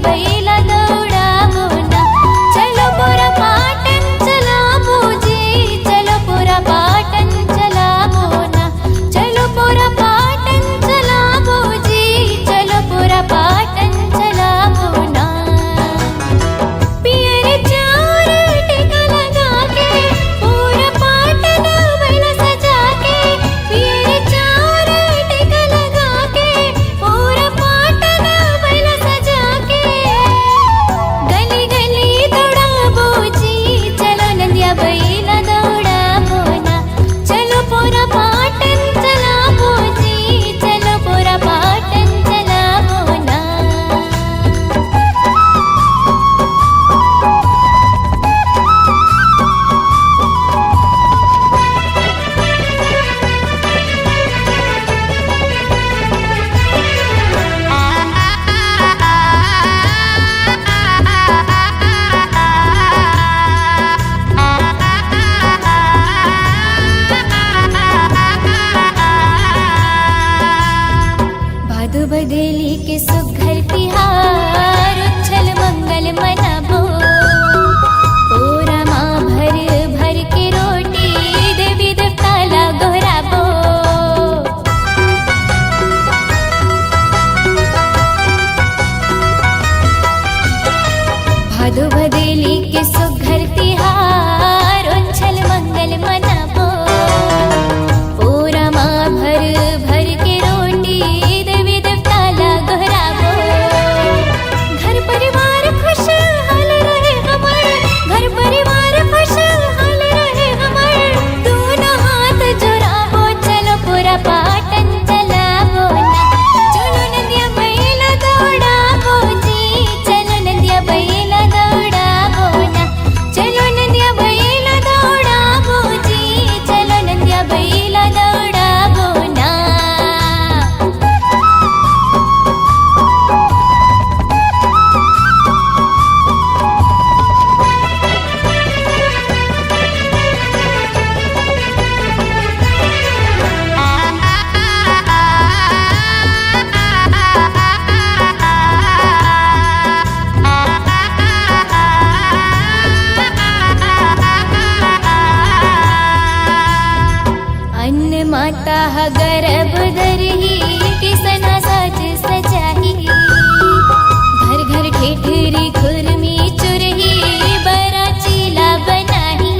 बैला दौड़ाबो ना। चलो पूरा पाटन चलाबो जी, चलो पूरा पाटन चलाबो ना। चलो पूरा पाटन चलाबो जी, चलो पूरा पाटन चलाबो ना। पियर चार टिका लगा के पूरा पाटन बैला सजा के। पियर चार टिका लगा के पूरा पाटन बैला सजा के। गली गली दौड़ाबो जी, चलो नंदिया बैला दौड़ाबो ना। चलो पूरा पाटन चलाबो जी, चलो पूरा पाटन चलाबो ना। भादो बदली के सुघर तिहार उच्छल मंगल मनाबो। पूरा माँ भर भर के रोटी देवी देवता ला गोहराबो। भादो बदली के सुघर तिहार उच्छल मंगल मनाबो। पूरा माँ भर भर के रोटी देवी देवता ला गोहराबो। घर परिवार खुशहाल रहे हमर, घर परिवार खुशहाल रहे हमर। दोनों हाथ जोड़ाबो, चलो पूरा पाटन चलाबो ना। चलो नंदिया बैला दौड़ाबो जी, चलो नंदिया बैला दौड़ाबो ना। चलो नंदिया बैला दौड़ाबो जी, चलो नंदिया बैला दौड़ाबो ना। अन्न माता ह गर्भ धरही, किसना साज सजाही। घर घर ठेठरी खुरमी चुरही, बरा चीला बनाही।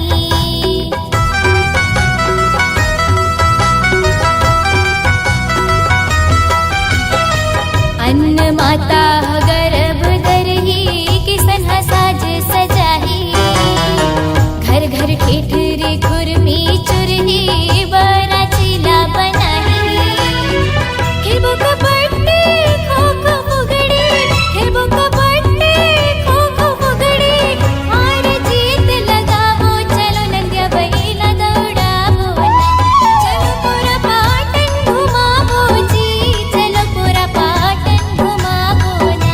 अन्न माता ह गर्भ धरही, किसना साज सजाही। घर घर ठेठरी खुरमी चुरही, बरा चीला बनाही। खेबो कबड्डी खो खो फुगड़ी, खेबो कबड्डी खो खो फुगड़ी। हार जीत लगाबो, चलो नंदिया बैला दौड़ाबो ना। चलो पूरा पाटन घुमाबो जी, चलो पूरा पाटन घुमाबो ना।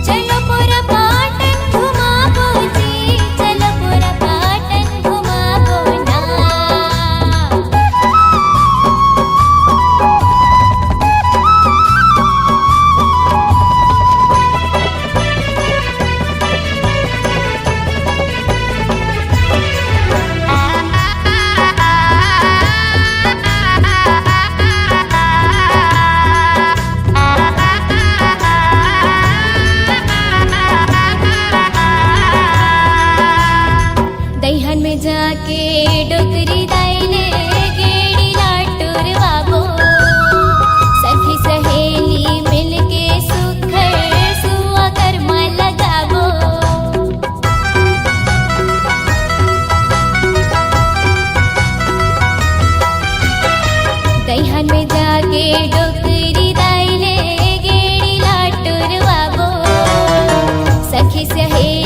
चलो पूरा पाटन घुमाबो जी, चलो पूरा पाटन घुमाबो ना। दैहन में जाके डोकरी दाइले गेड़ी लाटुरवाबो। सखी सहेली मिलके सुखर सुआ कर्मा लगाबो। दैहन में जाके डोकरी दाइले गेड़ी लाटुरवाबो। सखी सहेली